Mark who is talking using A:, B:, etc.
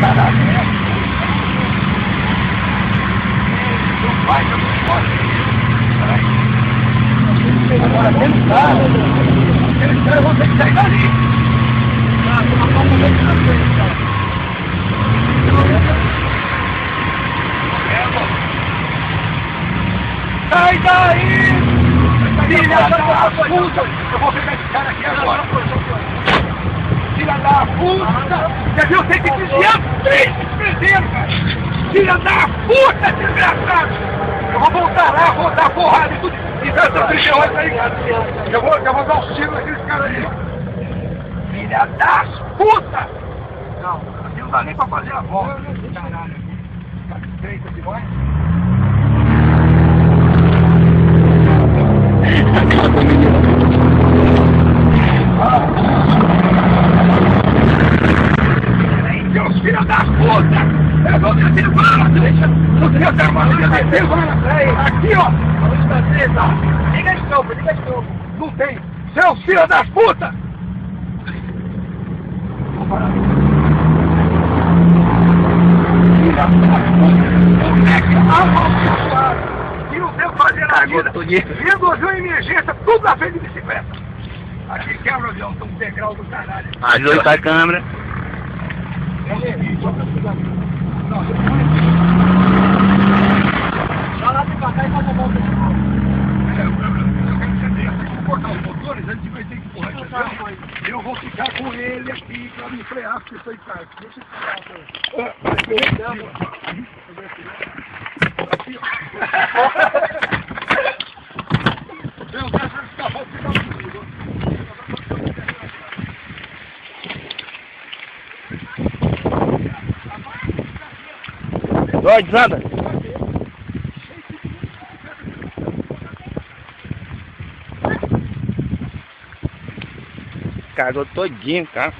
A: caralho. Não vai, não pode. Agora tem cara. Aqueles caras vão ter que sair dali. Sai daí! Filha da puta! Eu vou pegar esse cara aqui agora! Filha da puta! Você viu? Tem que desviar 3 primeiro, cara! Filha da puta, desgraçado! Eu vou voltar lá, vou dar porrada e tudo! E dá essa 38 aí, cara! Eu vou dar um tiro naqueles caras ali! Filha das puta! Não, aqui não dá nem pra fazer a volta! Caralho! Tá estreita demais! Seus filhos da puta! Eu vou descer bala! Deixa! Você até uma linha descer bala! Aqui, ó! Liga de novo, liga de novo! Não tem! Seus filhos das puta! Vou parar. Filha da puta! Moleque amaldiçoado! Que não tem o que fazer na vida! Vindo avião em emergência, tudo na frente de bicicleta! Aqui quebra o avião, tem um degrau do caralho!
B: Ajuda a câmera!
A: Vai lá devagar e faz a volta. Eu quero que você tenha que cortar os motores, a gente vai ter que empurrar esse avião. Eu vou ficar com ele aqui pra me frear, porque isso aí cai. Deixa eu ficar aqui, ó. Eu quero ficar bom, ficar comigo.
B: Doide, desanda! Cagou todinho, cara.